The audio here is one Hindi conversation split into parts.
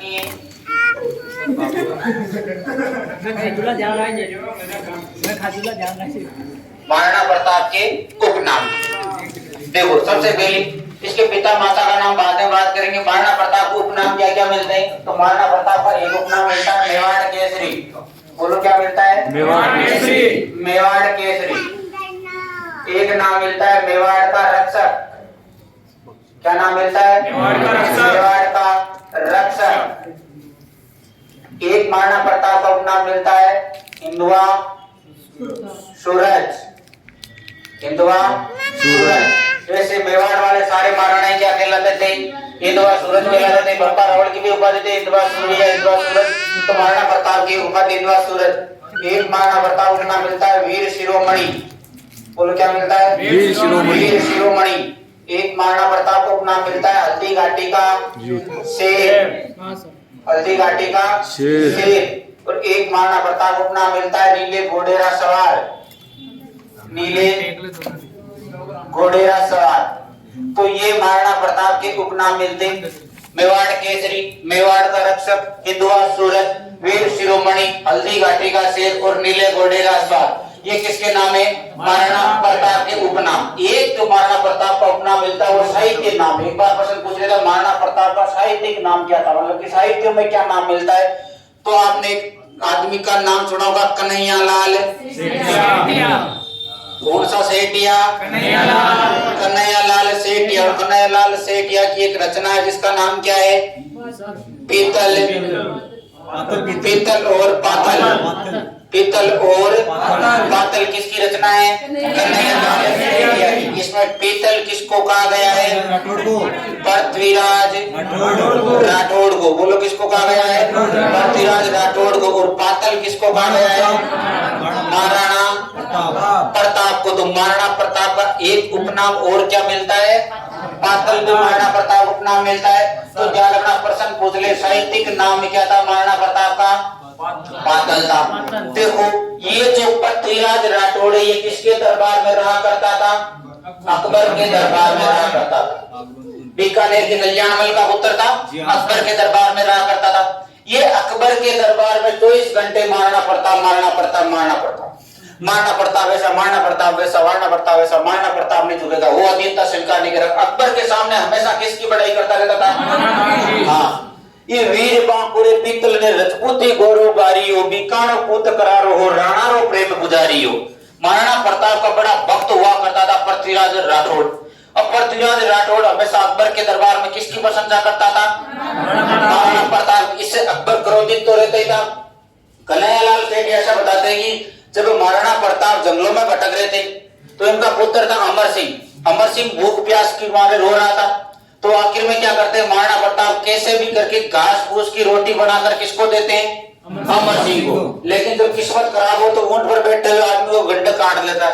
की महाराणा प्रताप के उपनाम। देखो सबसे पहले इसके पिता माता का नाम बाद में बात करेंगे। महाराणा प्रताप को उपनाम क्या क्या मिलते हैं? तो महाराणा प्रताप का एक उपनाम मिलता है मेवाड़ केसरी। बोलो क्या मिलता है? मेवाड़ केसरी। मेवाड़ केसरी। एक नाम मिलता है मेवाड़ का रक्षक। क्या नाम मिलता है? मेवाड़ का रक्षक। मेवाड़ का रक्षक। एक महाराणा प्रताप का उपनाम मिलता है हिंदुआ सूरज। हिंदुआ सूरज। वैसे मेवाड़ वाले सारे महाराणा क्या कहलाते थे? हिंदुआ सूरज कहलाते थे। बप्पा रावल की भी उपाधि थी हिंदुआ सूर्य, हिंदुआ सूरज। तो महाराणा प्रताप की उपाधि हिंदुआ सूरज। एक महाराणा प्रताप को नाम मिलता है वीर शिरोमणि। बोलो क्या मिलता है? वीर शिरोमणि। वीर शिरोमणि। एक महाराणा प्रताप को नाम मिलता है हल्दी घाटी का शेर। हल्दी घाटी का शेर। और एक महाराणा प्रताप को नाम मिलता है नीले घोड़ेरा सवार। नीले घोड़ेरा सवार। तो ये महाराणा प्रताप के उपनाम मिलते। मेवाड़ केसरी, मेवाड़ का रक्षक, हिंदुआ सूरज, वीर शिरोमणि, हल्दी घाटी का शेर और नीले घोड़ेरा सवार। ये किसके नाम है? महाराणा प्रताप के उपनाम। एक जो महाराणा प्रताप का उपनाम मिलता है वो साहित्य नाम। एक बार प्रश्न पूछ लेगा महाराणा प्रताप का साहित्यिक नाम क्या था, मतलब कि साहित्य में क्या नाम मिलता है? तो आपने एक आदमी का नाम सुना होगा कन्हैयालाल सेठिया। कौन सा सेठिया? कन्हैयालाल सेठिया। और कन्हैयालाल सेठिया की एक रचना है जिसका नाम क्या है? पीतल, पीतल और पातल। पीतल और पातल किसकी रचना है? कन्हैयालाल सेठिया की। इसमें पीतल किसको कहा गया है? पृथ्वीराज राठौड़ को। बोलो किसको कहा गया है? पृथ्वीराज राठौड़ को। और पातल किसको कहा गया है? महाराणा प्रताप को। तो महाराणा प्रताप का एक उपनाम और क्या मिलता है? पातल को महाराणा प्रताप उपनाम मिलता है। तो ध्यान रखना प्रश्न पूछ ले साहित्यिक नाम क्या था महाराणा प्रताप का? पातल था। देखो ये जो पृथ्वीराज राठौड़ है ये किसके दरबार में रहा करता था? अकबर के दरबार में रहा करता था। बीकानेर के कल्याणमल का पुत्र था, अकबर के दरबार में रहा करता था। ये अकबर के दरबार में 24 घंटे महाराणा प्रताप, महाराणा प्रताप, महाराणा प्रताप, महाराणा प्रताप ऐसा, महाराणा प्रताप वैसा, महाराणा प्रताप ऐसा। महाराणा प्रताप नहीं झुकेगा, वो अधीनता स्वीकार नहीं करेगा। अकबर के सामने हमेशा किसकी बड़ाई करता रहता था? हाँ, ये वीर बांकुरे पीतल ने रजपूती गौरव गारियो, बीकानो पूत करारो हो, राणारो प्रेम पुजारियो। महाराणा प्रताप का बड़ा भक्त हुआ करता था पृथ्वीराज राठौड़। अब पृथ्वीराज राठौड़ हमेशा अकबर के दरबार में किसकी प्रशंसा करता था? महाराणा प्रताप। इससे अकबर क्रोधित तो रहता ही था। कन्हैयालाल सेठ ऐसा बताते हैं कि जब महाराणा प्रताप जंगलों में भटक रहे थे तो इनका पुत्र था अमर सिंह। अमर सिंह भूख प्यास की मारे रो रहा था। तो आखिर में क्या करते हैं महाराणा प्रताप? कैसे भी करके घास फूस की रोटी बनाकर किसको देते हैं? अमर सिंह को। लेकिन जब किस्मत खराब हो तो ऊंट पर बैठे हुए आदमी को गंड काट लेता है।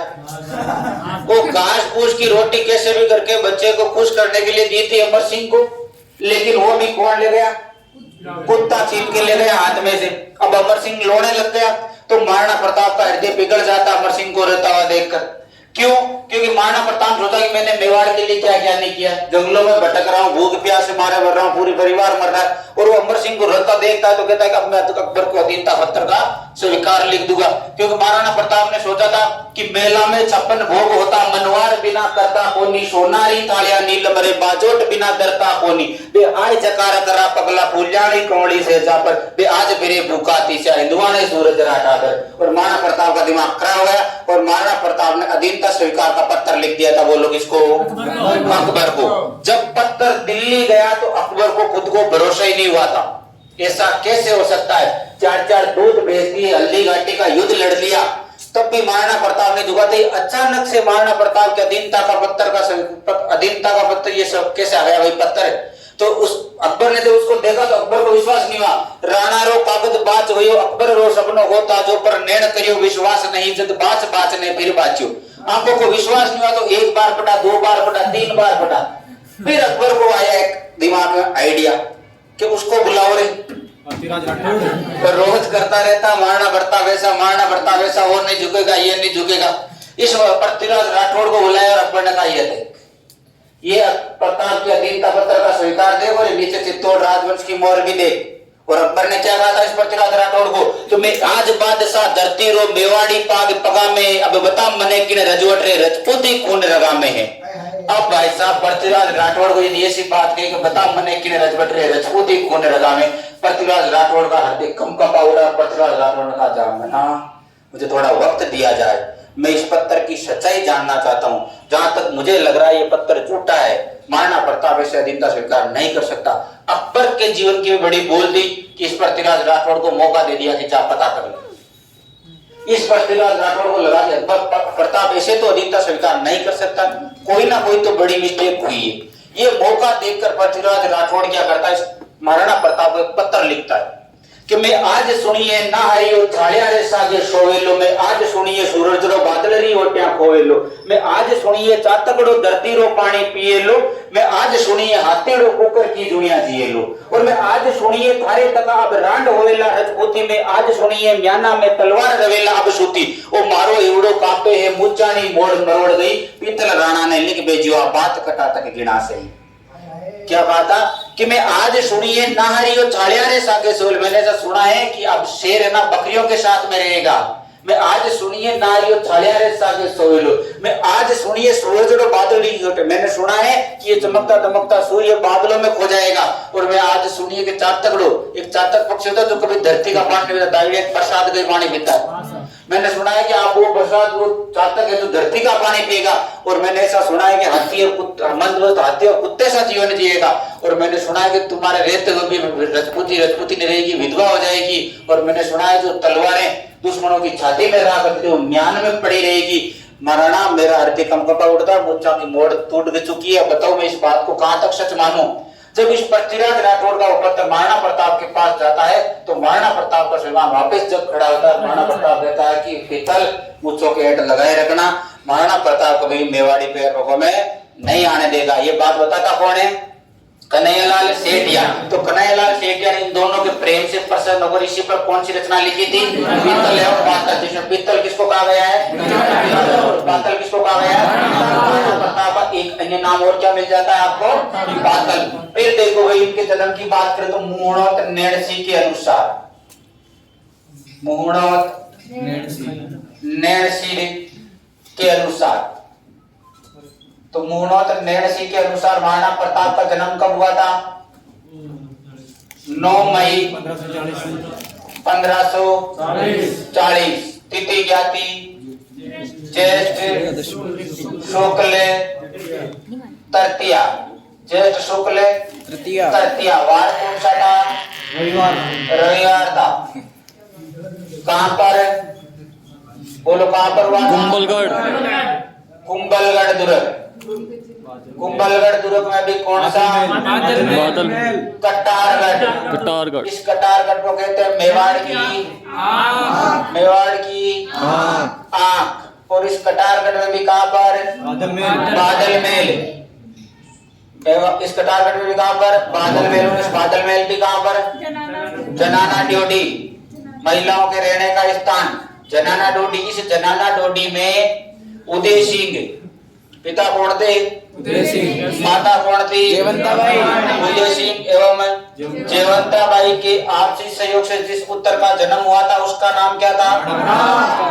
वो घास फूस की रोटी कैसे भी करके बच्चे को खुश करने के लिए दी थी अमर सिंह को, लेकिन वो भी कौन ले गया? कुत्ता छीन के ले गया हाथ में से। अब अमर सिंह रोने लग गया तो महाराणा प्रताप का हृदय पिघल जाता अमर सिंह को रोता हुआ देखकर। क्यों? क्योंकि महाराणा प्रताप सोचा कि मैंने मेवाड़ के लिए क्या क्या नहीं किया, जंगलों में भटक रहा हूँ, भूख प्यास से मारे मर रहा हूँ, पूरी परिवार मर रहा है। और वो अमर सिंह को रोता देखता है तो कहता है कि अब मैं अकबर को अधीनता पत्र का स्वीकार लिख दूंगा। क्योंकि महाराणा प्रताप ने सोचा था कि मेला में 56 भोग होता, मनवार बिना करता कोनी, सोनारी तालिया नील मरे, बाजोट बिना डरता कोनी, बे आय जकार करा पगला फूल्याणी कौड़ी से जा पर, बे आज फिरे भूखा तीसा हिंदुआ ने सूरज राठा कर। और महाराणा प्रताप का दिमाग खराब हो गया और महाराणा प्रताप ने अधीनता स्वीकार का पत्र लिख दिया था। वो लोग इसको अकबर को। जब पत्र दिल्ली गया तो अकबर को खुद को भरोसा ही नहीं हुआ था। ऐसा कैसे हो सकता है? 4-4 दूत भेज दिए, हल्दी घाटी का युद्ध लड़ लिया, तब भी महाराणा प्रताप ने झुका था। अचानक से महाराणा प्रताप के अधीनता का पत्र ये सब कैसे आ गया भाई पत्र? तो उस अकबर ने जब उसको देखा तो अकबर को विश्वास नहीं हुआ। राणा रो कागज बाच हुई अकबर रो सपनो होता जो पर नैन करियो विश्वास नहीं जब बाच ने फिर बाचियो। आंखों को विश्वास नहीं हुआ तो 1 बार पढ़ा, 2 बार पढ़ा, 3 बार पढ़ा। फिर अकबर को आया एक दिमाग में आइडिया कि उसको बुलाओ रे। तो रोज करता रहता महाराणा प्रताप वैसा, महाराणा प्रताप वैसा, और नहीं झुकेगा, ये नहीं झुकेगा। इस पृथ्वीराज राठौड़ को बुलाया और अकबर ने कहा ये प्रताप की अधीनता पत्र का स्वीकार दे और नीचे चित्तौड़ राजवंश की मोहर भी दे। और अकबर ने क्या कहा था इस पृथ्वीराज राठौड़ को, तो मैं आज बादशाह धरती रो मेवाड़ी पाग पगा में, अब बता मने किने रजवट रे रजपूती खून रगा में है। अब भाई साहब पृथ्वीराज राठौड़ को यदि ऐसी बात कही कि बता मने किने रजवट रे रजपूती खून रगा में, पृथ्वीराज राठौड़ का हृदय कंपा उड़ा। पृथ्वीराज राठौड़ ने कहा जामना मुझे थोड़ा वक्त दिया जाए, मैं इस पत्थर की सच्चाई जानना चाहता हूं। जहां तक मुझे लग रहा है ये पत्थर झूठा है, महाराणा प्रताप इसे अधीनता स्वीकार नहीं कर सकता। अकबर के जीवन की बड़ी बोल दी कि इस पृथ्वीराज राठौड़ को मौका दे दिया कि जा पता कर ले। इस पृथ्वीराज राठौड़ को लगा कि अकबर प्रताप ऐसे तो अधीनता स्वीकार नहीं कर सकता, कोई ना कोई तो बड़ी मिस्टेक हुई है। ये मौका देखकर पृथ्वीराज राठौड़ क्या करता है, महाराणा प्रताप को एक पत्र लिखता है कि मैं आज सुनिए ना हरियो थालिया रे सागे सोवेलो, मैं आज सुनिए सूरज रो बादल री ओट्या खोवेलो, मैं आज सुनिए चातकड़ो धरती रो पानी पिए लो, मैं आज सुनिए हाथीड़ो कुकर की दुनिया जिए लो, और मैं आज सुनिए थारे तका अब रांड होवेला रजपूती में, आज सुनिए म्याना में तलवार रवेला अब सूती, ओ मारो एवड़ो कापे है मुचानी मोड़ मरोड़ गई, पीतल राणा ने लिख भेजियो बात कटा तक गिना सही। क्या कहा था कि मैं आज सुनिए नाहरियो छाड़िया रे सागे सोल, मैंने ऐसा सुना है कि अब शेर है ना बकरियों के साथ में रहेगा। मैं आज सुनिए नाहरियो छाड़िया रे सागे सोलो, मैं आज सुनिए सूरज रो बादल री घोटे, मैंने सुना है कि ये चमकता दमकता सूर्य बादलों में खो जाएगा, और मैं आज सुनिए कि चातकड़ो एक चातक पक्षी होता है जो कभी धरती का पानी पीता, दाई प्रसाद के पानी पीता है। मैंने सुना है कि आप वो बरसात वो चातक है तो धरती का पानी पिएगा, और मैंने ऐसा सुना है कि हाथी और हाथी और कुत्ते साथ जीवन जिएगा, और मैंने सुना है कि तुम्हारे रहते हुए भी रजपूती नहीं रहेगी, विधवा हो जाएगी, और मैंने सुना है जो तलवारें दुश्मनों की छाती में रहा करती वो म्यान में पड़ी रहेगी। महाराणा मेरा हृदय कंपा उड़ता, मुझा की मोड़ टूट चुकी है, बताओ मैं इस बात को कहां तक सच मानूं। जब इस पृथ्वीराज राठौड़ का पत्र महाराणा प्रताप के पास जाता है तो महाराणा प्रताप का श्रीमान वापस जब खड़ा होता है, महाराणा प्रताप कहता है कि पीतल मुझों के हेठ लगाए रखना, महाराणा प्रताप कभी मेवाड़ी पे में नहीं आने देगा। ये बात बताता कौन है, कन्हैयालाल सेठिया। तो कन्हैयालाल सेठिया ने इन दोनों के प्रेम से प्रसन्न होकर इसी पर कौन सी रचना लिखी थी, पीतल और पातल, जिसमें पीतल किसको कहा गया है, पातल किसको कहा गया है, प्रताप का एक अन्य नाम और क्या मिल जाता है आपको, पातल। फिर देखो भाई इनके जन्म की बात करें तो मुहूर्त नेणसी के अनुसार, मुहूर्त नेणसी के अनुसार, तो मुहूर्त नेणसी के अनुसार महाराणा प्रताप का जन्म कब हुआ था, 9 मई 1540। तिथि क्या थी, ज्येष्ठ शुक्ल तृतीया, ज्येष्ठ शुक्ल तृतीया। वार कौन सा था, रविवार था। कहां पर, बोलो कहां पर हुआ, कुंभलगढ़ दुर्ग। कुंभलगढ़ दुर्ग में भी कौन सा, बादलमहल, कटारगढ़। इस कटारगढ़ को कहते हैं मेवाड़ की आंख। और इस कटारगढ़ में भी कहां पर, बादलमहल। इस कटारगढ़ में भी कहां पर, बादलमहल। इस बादलमहल भी कहां पर, जनाना ड्योढ़ी, महिलाओं के रहने का स्थान जनाना ड्योढ़ी। इस जनाना ड्योढ़ी में उदय सिंह, पिता कौन थे, माता कौन थी, जेवंताबाई। उदय सिंह एवं जेवंताबाई के आपसी सहयोग से जिस पुत्र का जन्म हुआ था उसका नाम क्या था,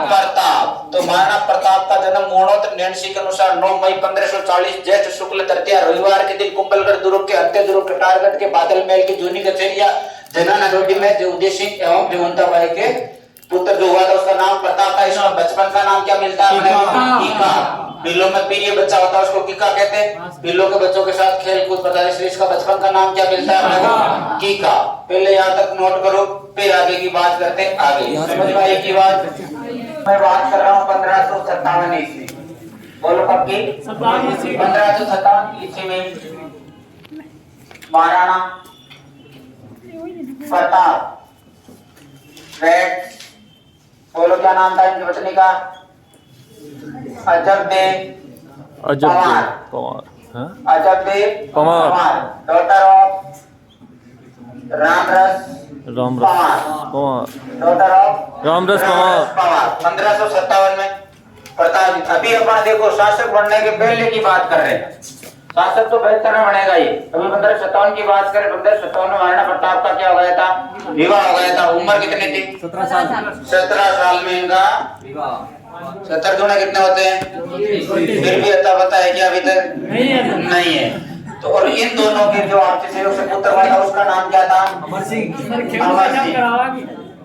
प्रताप। तो महाराणा प्रताप का जन्म मुहूर्त नेणसी के अनुसार 9 मई 1540 ज्येष्ठ शुक्ल तृतीया रविवार के दिन कुंभलगढ़ दुर्ग के अंत्य दुर्ग कटारगढ़ के बादलमहल की जूनी कचेरिया जनाना ड्योढ़ी में जो उदय सिंह एवं जेवंताबाई के पुत्र जो हुआ था उसका नाम प्रताप था। इसमें बचपन का नाम क्या मिलता है, कीका। बिल्लों में पीरिय बच्चा होता है उसको कीका कहते हैं। बिल्लों के बच्चों के साथ खेल कूद करता है, इसलिए इसका बचपन का नाम क्या मिलता है, कीका। पहले यहाँ तक नोट करो, फिर आगे की बात करते हैं। आगे समझ में आई की बात, मैं बात कर रहा हूँ 1557 ईस्वी। बोलो पक्की, 1557 ईस्वी में महाराणा प्रताप, बोलो क्या नाम था इनकी पत्नी का, अजबदेव पवार, डॉटर ऑफ रामरस पवार। 1557 में प्रताप जी। अभी अपन देखो शासक बनने के पहले की बात कर रहे हैं। शासक तो 72 में बनेगा ये। अभी 1557 की बात करें, 1557 में महाराणा प्रताप का क्या हो गया था? विवाह हो गया था। उम्र कितनी थी? 17 साल में इनका विवाह। 70 दूना कितने होते हैं? फिर भी अता पता है कि अभी तक नहीं है। तो और इन दोनों के जो आपसी सहयोग से पुत्र हुआ था उसका नाम क्या था? अमर सिंह।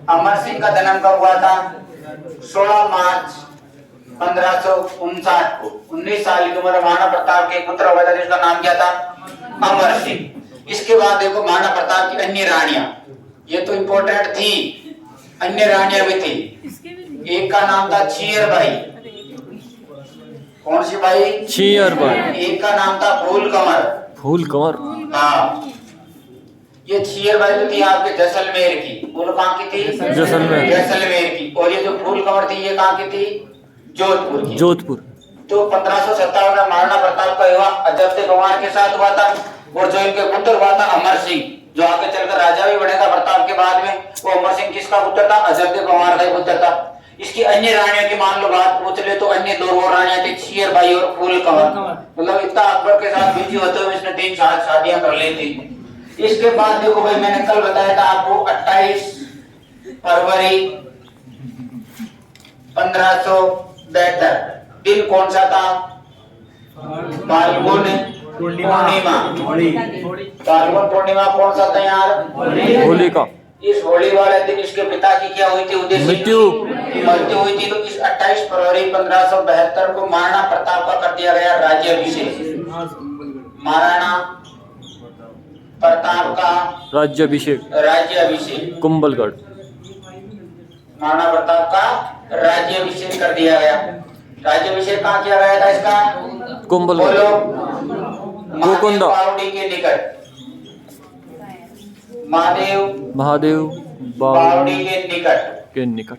अमर सिंह का जन्म कब हुआ था? 16 मार्च 1559 को। 19 साल की उम्र महाराणा प्रताप के पुत्र हुआ था जिसका नाम क्या था? अमर सिंह। इसके बाद देखो महाराणा प्रताप की अन्य रानियां, ये तो इम्पोर्टेंट थी, अन्य रानियां भी थी। एक का नाम था छियर बाई। कौन सी बाई? छियर बाई। एक का नाम था फूल कंवर। फूल कंवर। हाँ, ये छियर बाई तो थी आपके जैसलमेर की। बोलो कहाँ की थी? जैसलमेर। जैसलमेर की। और ये जो फूल कंवर थी ये कहाँ की थी? जोधपुर की। जोधपुर। तो 1557 में महाराणा प्रताप का विवाह अजब गंवार के साथ हुआ था। और जो इनके पुत्र हुआ था अमर सिंह, जो आगे चलकर राजा भी बनेगा प्रताप के बाद में, वो अमर सिंह किसका पुत्र था? अजब गंवार का पुत्र था। इसकी अन्य रानियों की मान लो बात पूछ ले तो अन्य दो रानियां थी, छियर बाई और फूल कंवर। मतलब इतना अकबर के साथ बिजी होते हुए इसने 3 शादियां कर ली थी। इसके बाद देखो भाई, मैंने कल बताया था आपको 28 फरवरी 1572 दिन कौन सा था? फाल्गुन पूर्णिमा। फाल्गुन पूर्णिमा कौन सा था यार? होली का। इस होली वाले दिन इसके पिता की क्या हुई थी? मृत्यु हुई थी। तो इस 28 फरवरी 1572 को महाराणा प्रताप का कर दिया गया राज्याभिषेक। महाराणा प्रताप का राज्याभिषेक कुंभलगढ़। महाराणा प्रताप का राज्याभिषेक कर दिया गया। राज्याभिषेक कहाँ किया गया था इसका? कुंभलगढ़। गोकुंदा बावड़ी के निकट। महादेव बावड़ी के निकट।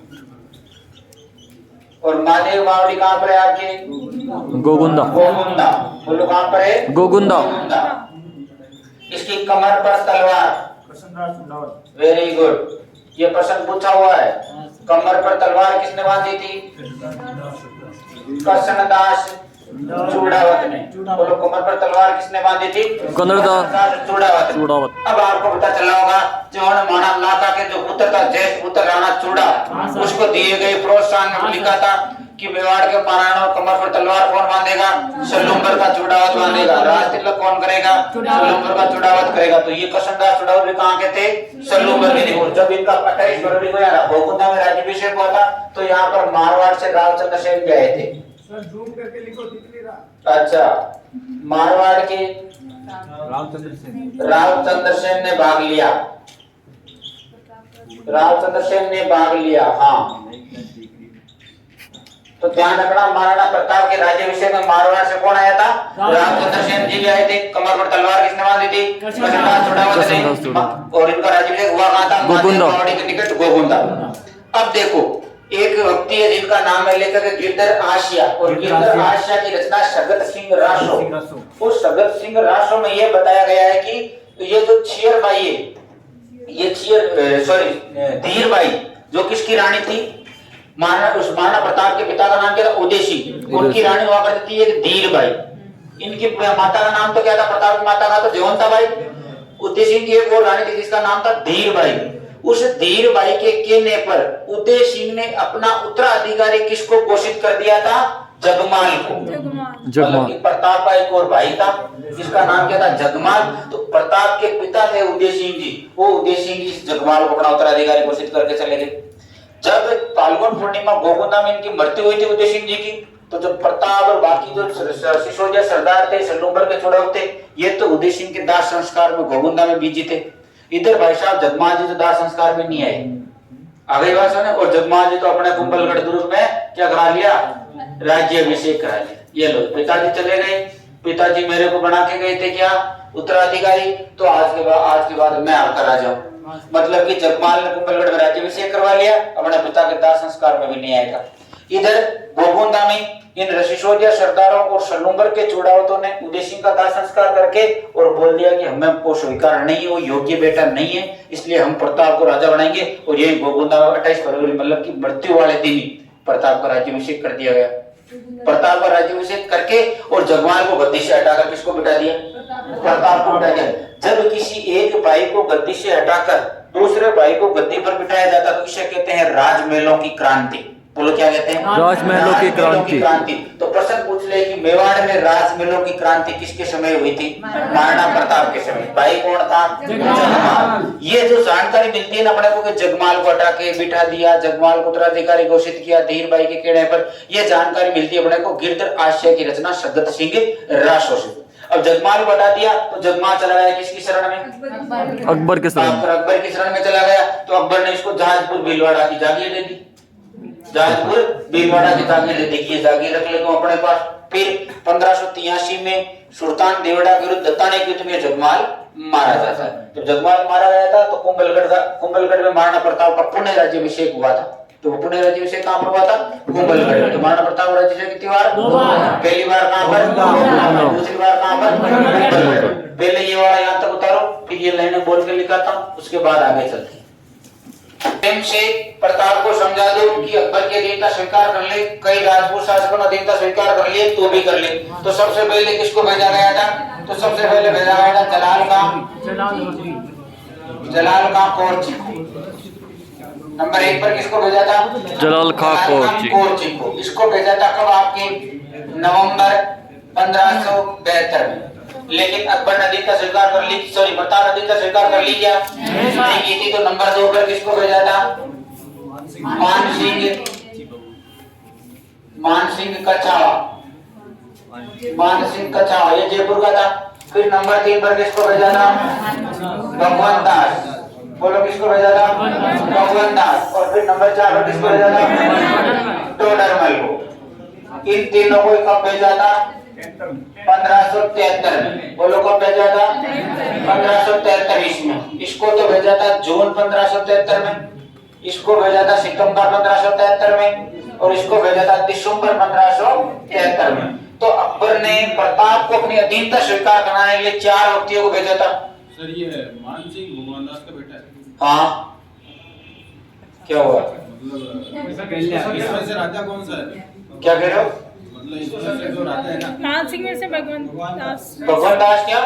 और महादेव बावड़ी कहाँ पर है आपके? गोकुंदा। बोलो कहाँ पर है? गोकुंदा। इसकी कमर पर तलवार। वेरी गुड, ये प्रश्न पूछा हुआ है। कमर पर तलवार किसने बांधी थी? कृष्णदास चूड़ावत ने। बोलो कमर पर तलवार किसने बांधी थी? कृष्णदास चूड़ावत। अब आपको पता चला होगा जो महाराणा लाका के जो पुत्र था ज्येष्ठ पुत्र राणा चूड़ा, उसको दिए गए प्रोत्साहन में लिखा था कि मेवाड़ के महाराणा कमर पर तलवार कौन बांधेगा? सलूम्बर का चूड़ावत बांधेगा। राज तिलक कौन करेगा? सलूम्बर का चूड़ावत करेगा। तो ये कृष्णदास चूड़ावत भी कहाँ के थे? सलूम्बर के थे। जब इनका 28 फरवरी को यहाँ गोकुंदा में राज्याभिषेक हुआ था तो यहाँ पर मारवाड़ से रामचंद्र सेन भी आए थे। अच्छा, मारवाड़ के रामचंद्र सेन ने भाग लिया। रामचंद्र सेन ने भाग लिया, हाँ। तो ध्यान रखना, महाराणा प्रताप के राज्याभिषेक में मारवाड़ से कौन आया था? रामचंद्र सेन जी भी आए थे। कमर पर तलवार किसने बांधी थी? कृष्णदास चूड़ावत ने। और इनका राज्याभिषेक हुआ कहाँ था? गोकुंदा। बावड़ी के निकट गोकुंदा। अब देखो, एक व्यक्ति है जिनका नाम है लेखक गिरधर आशिया। और गिरधर आशिया की रचना सगत सिंह रासो। उस सगत सिंह रासो में यह बताया गया है कि ये जो छियर बाई है, ये धीर बाई जो किसकी रानी थी? महाराणा प्रताप के पिता का नाम क्या था? उदय सिंह। उनकी रानी हुआ करती थी एक धीर बाई। इनकी माता का नाम तो क्या था? प्रताप की माता का तो जयवंता बाई। उदय सिंह की एक और रानी थी जिसका नाम था धीर बाई। उस धीर बाई के कहने पर उदय सिंह ने अपना उत्तराधिकारी किसको घोषित कर दिया था? जगमाल को। जगमाल। प्रताप का एक और भाई था जिसका नाम क्या था? जगमाल। तो प्रताप के पिता थे उदय सिंह जी, वो उदय सिंह जी इस जगमाल को अपना उत्तराधिकारी घोषित करके चले गए। जब फाल्गुन पूर्णिमा गोकुंदा में इनकी मृत्यु हुई थी उदय सिंह जी की, तो जब प्रताप और बाकी जो सिसोदिया सरदार थे, सलूम्बर के चूड़ावत थे, ये तो उदय सिंह के दाह संस्कार में गोकुंदा में बिजी थे। इधर भाई साहब जगमाल जी तो दाह संस्कार में नहीं आए, आ गई बात सुने। और जगमाल जी तो अपने कुंभलगढ़ दुर्ग में क्या करा लिया? राज्याभिषेक करा लिया। ये लो, पिताजी चले गए। पिताजी मेरे को बना के गए थे क्या? उत्तराधिकारी। तो आज के बाद मैं आपका राजा हूँ। मतलब कि जगमाल ने कुंभलगढ़ में राज्याभिषेक करवा लिया, अपने पिता के दाह संस्कार में भी नहीं आएगा। इधर गोकुंदा में इन सिसोदिया सरदारों और सलूम्बर के चूड़ावतों ने उदय सिंह का दाह संस्कार करके और बोल दिया कि हमें को स्वीकार नहीं है, वो योग्य बेटा नहीं है, इसलिए हम प्रताप को राजा बनाएंगे। और यही गोकुंदा में 28 फरवरी मतलब की मृत्यु वाले दिन ही प्रताप का राज्याभिषेक कर दिया गया। प्रताप का राज्याभिषेक करके और जगमाल को गद्दी से हटाकर किसको बिठा दिया? प्रताप को बिठा दिया। जब किसी एक भाई को गद्दी से हटाकर दूसरे भाई को गद्दी पर बिठाया जाता तो इसे कहते हैं राजमहलों की क्रांति। बोलो क्या कहते हैं? राजमहलों की क्रांति। तो प्रश्न पूछ ले कि मेवाड़ में राजमहलों की क्रांति किसके समय हुई थी? महाराणा प्रताप के समय। भाई कौन था? जगमाल। ये जो जानकारी मिलती है ना अपने को कि जगमाल को हटा के बिठा दिया, जगमाल को उत्तराधिकारी घोषित किया धीर भाई के कहने पर, यह जानकारी मिलती है अपने को गिरधर आश्रय की रचना सदत सिंह रासो से। अब जगमाल को हटा दिया तो जगमाल चला गया किसकी शरण में? अकबर के शरण। अकबर की शरण में चला गया तो अकबर ने इसको जहाजपुर भीलवाड़ा की जागीर दे दी। जहाजपुर भीलवाड़ा की जागीर दे दी कि जागीर रख ले तुम अपने पास। फिर 1583 में सुल्तान देवड़ा के विरुद्ध दत्ताने युद्ध में जगमाल मारा जाता है। तो जगमाल मारा गया था तो कुंभलगढ़ में महाराणा प्रताप का पुण्य राज्याभिषेक हुआ था। तो पुण्य राज्याभिषेक कहां पर हुआ था? कुंभलगढ़। तो महाराणा प्रताप राज्याभिषेक कितनी बार? पहली बार कहां पर? दूसरी बार कहां पर? पहले ये वाला यहां तक उतारो, फिर ये लाइनें बोल के लिखाता हूं, उसके बाद आगे चलते हैं। प्रेम से प्रताप को समझा दो कि अकबर की अधीनता स्वीकार कर ले, कई राजपूत शासकों ने अधीनता स्वीकार कर लिए तो भी कर ले। तो सबसे पहले किसको भेजा गया था? तो सबसे पहले भेजा गया था जलाल खां कोरची। नंबर 1 पर किसको भेजा था? जलाल खां कोरची को। इसको भेजा था कब? आपके नवंबर 1572 में। लेकिन अकबर ने अधीनता स्वीकार कर ली, सॉरी प्रताप ने अधीनता स्वीकार कर ली क्या? नहीं की थी। तो नंबर 2 पर किसको भेजा था? मानसिंह कछावा, ये जयपुर का था। फिर नंबर 3 पर किसको भेजा था? भगवंत दास। बोलो किसको भेजा था? भगवंत दास। और फिर नंबर 4 पर किसको भेजा था? टोडरमल को। इन तीनों को कब भेजा था? 1573 में। बोलो कब भेजा था? 1573 में। इसको तो भेजा था जून 1573 में, इसको भेजा था सितंबर 1573 में, और इसको भेजा था दिसंबर 1573 में। तो अकबर ने प्रताप को अपनी अधीनता स्वीकार कराने के लिए 4 व्यक्तियों को भेजा था। सर ये मानसिंह भगवान दास का बेटा है। हाँ, क्या हुआ? मतलब इसमें से राजा कौन सा है? क्या कह रहे हो? मतलब इसमें से जो राजा है ना, मानसिंह में से भगवान दास। भगवान दास क्या?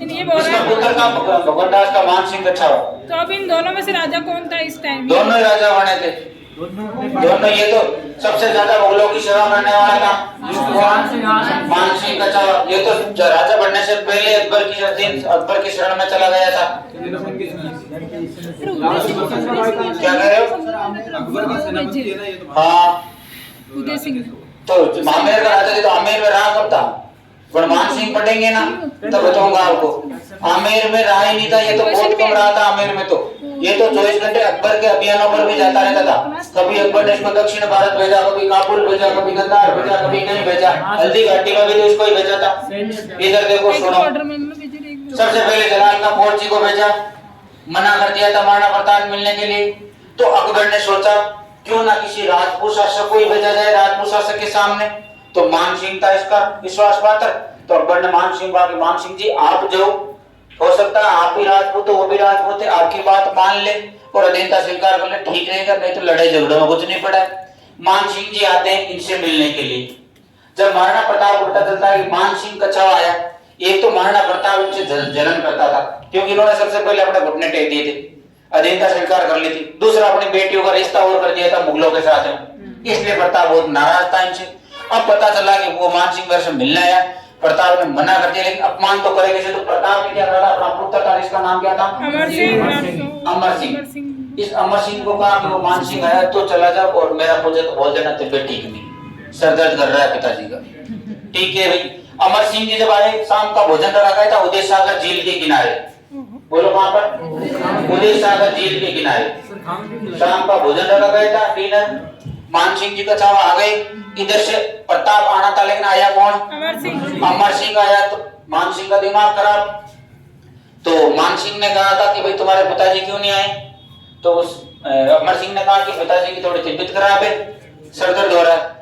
ये बोल इसका रहा पुत्र का भगवान दास का मानसिंह अच्छा हुआ। तो अब इन दोनों में से राजा कौन था इस टाइम? दोनों ही राजा बने थे। दोनों। ये तो सबसे ज्यादा मुगलों की सेवा करने वाला था मानसिंह अच्छा। ये तो राजा बनने से पहले अकबर की शरण में चला गया था। क्या कह रहे हो? अकबर का सेनापति है ना ये तो। हाँ, उदय सिंह। तो आमेर का राजा थे तो आमेर में रहा कब था? मान सिंह पढ़ेंगे ना तब बताऊंगा आपको। आमेर में रहा ही नहीं था, ये तो बहुत कम रहा था आमेर में। तो ये तो 24 घंटे अकबर के अभियानों पर भी जाता रहता था। कभी अकबर ने इसको दक्षिण भारत भेजा, कभी काबुल भेजा, कभी गंदार भेजा, कभी कहीं भेजा। हल्दी घाटी में भी तो इसको ही भेजा था। इधर देखो, सुनो। सबसे पहले जलाल खां कोरची को भेजा, मना कर दिया था महाराणा प्रताप मिलने के लिए। तो अकबर ने सोचा क्यों ना किसी राजपूत शासक को ही भेजा जाए राजपूत शासक के सामने। तो मानसिंह था इसका विश्वास पात्र। तो अकबर ने मानसिंह जी आप जो हो सकता है आप भी राजपूत हो, वो भी राजपूत है, आपकी बात मान ले और अधीनता स्वीकार कर ले, ठीक रहेगा, नहीं तो लड़ाई झगड़ों में कुछ नहीं पड़ा। मानसिंह जी आते हैं इनसे मिलने के लिए। जब महाराणा प्रताप को पता चलता है कि मानसिंह कछावा आया, एक तो महाराणा प्रताप इनसे जलन करता था क्योंकि इन्होंने सबसे पहले अपने घुटने टेक दिए थे, अधीनता स्वीकार कर ली थी। दूसरा अपनी बेटियों का रिश्ता और कर दिया था मुगलों के साथ, इसलिए प्रताप बहुत नाराज था इनसे। अब पता चला कि वो मानसिंह मेरे से मिलने आया, प्रताप ने मना कर दिया, लेकिन अपमान तो करेगा इसे। तो प्रताप ने क्या करा, अपना पुत्र था, इसका नाम क्या था? अमर सिंह। इस अमर सिंह को कहा कि वो मानसिंह आया तो चला जा और मेरा मुझे तो बोल देना तबियत ठीक नहीं, सर दर्द कर रहा है पिताजी का। ठीक है भाई। अमर सिंह जी जब आए, शाम का भोजन करा गया था उदय सागर झील के किनारे। बोलो कहां पर? उदय सागर झील के किनारे शाम का भोजन रखा गया था, डिनर। मानसिंह जी कछावा आ गए। इधर से प्रताप आना था, लेकिन आया कौन? अमर सिंह आया। तो मानसिंह का दिमाग खराब। तो मानसिंह ने कहा था कि भाई तुम्हारे पिताजी क्यों नहीं आए? तो अमर सिंह ने कहा कि पिताजी की थोड़ी तबीयत खराब है, सर दर्द हो रहा है।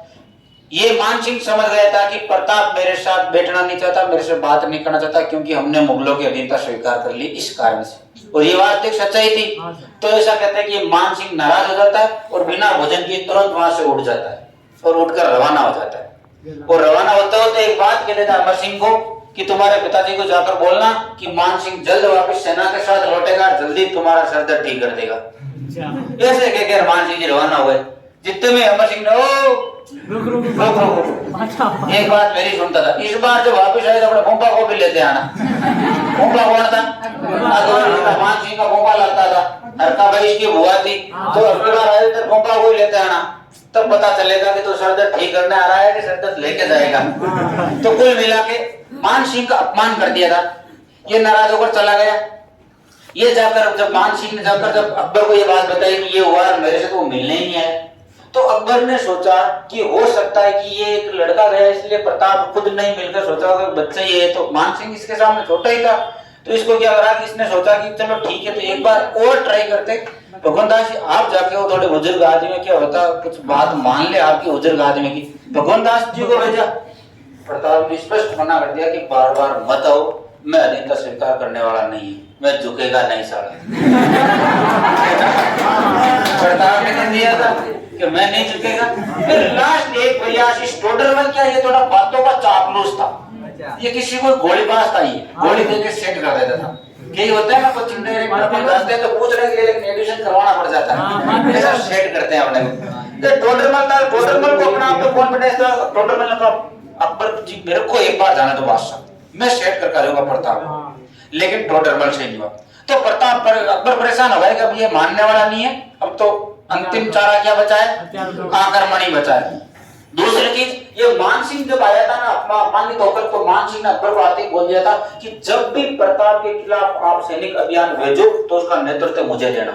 ये मानसिंह समझ गया था कि प्रताप मेरे साथ बैठना नहीं चाहता, मेरे से बात नहीं करना चाहता, क्योंकि हमने मुगलों की अधीनता स्वीकार कर ली इस कारण से। और ये वास्तविक सच्चाई थी। तो ऐसा कहते हैं कि मानसिंह नाराज हो जाता है और बिना भोजन किए तुरंत वहां से उठ जाता है और उठकर रवाना हो जाता है। और रवाना होते होते एक बात कह देता अमर सिंह को कि तुम्हारे पिताजी को जाकर बोलना कि मान सिंह जल्द वापस सेना के साथ लौटेगा, जल्दी तुम्हारा सर दर्द ठीक कर देगा। ऐसे कह के मान सिंह जी रवाना हुए। जितने में अमर सिंह ने रुक एक बात मेरी सुनता था, इस बार जब वापस आए तो अपने फूफा को भी लेते आना। फूफा कौन था? मान सिंह का फूफा लगता था, हरका भाई इसकी बुआ थी, तो अगली बार आए तो फूफा को ही लेते आना, तब पता चलेगा कि तो सर दर्द ठीक करने आ रहा है कि सर दर्द लेके जाएगा। तो कुल मिला के मान सिंह का अपमान कर दिया था। ये नाराज होकर चला गया। ये जाकर जब मान सिंह ने जाकर जब अकबर को ये बात बताई कि ये हुआ मेरे से तो वो मिलने ही नहीं आया, तो अकबर ने सोचा कि हो सकता है कि ये एक लड़का गया इसलिए प्रताप खुद नहीं मिलकर सोचा कि बच्चा ये है। तो मान सिंह इसके सामने छोटा ही था, तो इसको क्या करा कि इसने सोचा कि चलो ठीक है तो एक बार और ट्राई करते। भगवान दास जी आप जाके वो थोड़े बुजुर्ग आदमी क्या होता कुछ बात मान ले आपकी बुजुर्ग आदमी की। भगवान दास जी को भेजा। प्रताप ने स्पष्ट मना कर दिया कि बार बार मत आओ, मैं अधीनता स्वीकार करने वाला नहीं, मैं झुकेगा नहीं साला। प्रताप ने कह दिया था कि मैं नहीं झुकेगा। फिर लास्ट एक प्रयास इस टोडरमल क्या ये थोड़ा बातों का चापलूस था, ये किसी को गोलीबाज था, ये गोली देके सेट कर देता था। यही होता है ना कुछ अपन जानते हैं तो पूछ रहे हैं लेकिन एडिशन करवाना पड़ जाता है, ऐसा सेट करते हैं अपने को। तो टोडरमल था, टोडरमल को अपना आप पे कॉन्फिडेंस था। टोडरमल ने कहा अकबर जी मेरे को एक बार जाना दो बादशाह, मैं सेट कर करूंगा प्रताप। लेकिन टोडरमल से नहीं हुआ। तो प्रताप पर अकबर परेशान हो गया कि अब ये मानने वाला नहीं है, अब तो अंतिम चारा क्या बचा है? आक्रमण ही बचा है। दूसरी चीज ये मान सिंह जब आया था ना अपमानित होकर, तो मान सिंह ने अकबर को आते ही बोल दिया था कि जब भी प्रताप के खिलाफ आप सैनिक अभियान भेजो तो उसका नेतृत्व मुझे देना,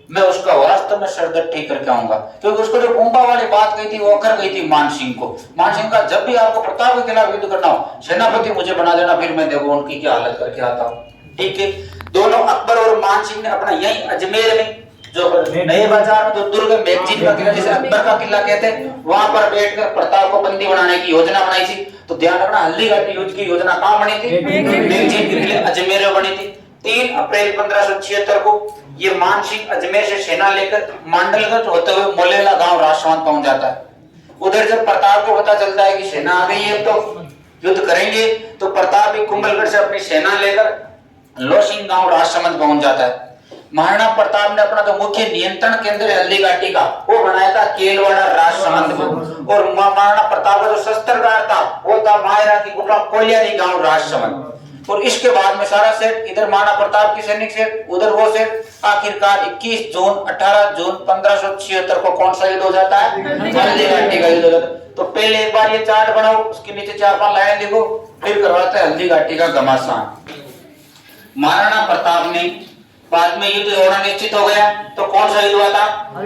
मैं उसका वास्तव में सर दर्द ठीक करके आऊंगा। क्योंकि उसको जो कुंभा वाली बात कही थी वो अकर गई थी मान सिंह को। मान सिंह का जब भी आपको प्रताप के खिलाफ युद्ध करना हो सेनापति मुझे बना देना, फिर मैं देखो उनकी क्या हालत करके आता हूँ। ठीक है, दोनों अकबर और मान सिंह ने अपना यही अजमेर में जो नए बाजार में जो दुर्ग मैगजीन का किला जिसे अकबर का किला कहते हैं वहां पर बैठकर प्रताप को बंदी बनाने की योजना बनाई थी। तो ध्यान रखना हल्दीघाटी युद्ध की योजना कहां बनी थी? मैगजीन के किले अजमेर में बनी थी। 3 अप्रैल 1576 को ये मान सिंह अजमेर से सेना लेकर मांडलगढ़ होते हुए मोलेला गांव राजसमंद पहुंच जाता है। उधर जब प्रताप को पता चलता है कि सेना आ गई है तो युद्ध करेंगे, तो प्रताप भी कुंभलगढ़ से अपनी सेना लेकर लोसिंग गांव राजसमंद पहुंच जाता है। महाराणा प्रताप ने अपना जो मुख्य नियंत्रण केंद्र है हल्दीघाटी का वो बनाया था केलवाड़ा राजसमंद में, और महाराणा प्रताप का जो शस्त्रगार था वो था मायरा की गुफा कोलियारी गांव राजसमंद। और इसके बाद में सारा सेट इधर महाराणा प्रताप की सैनिक सेट, उधर वो सेट। आखिरकार 21 जून 18 जून 1576 को कौन सा युद्ध हो जाता है? हल्दीघाटी का युद्ध हो जाता है। तो पहले एक बार ये चार्ट बनाओ, उसके नीचे 4-5 लाइन देखो, फिर करवाते हैं हल्दीघाटी का घमासान। महाराणा प्रताप ने बाद में युद्ध होना निश्चित हो गया, तो कौन सा युद्ध हुआ था?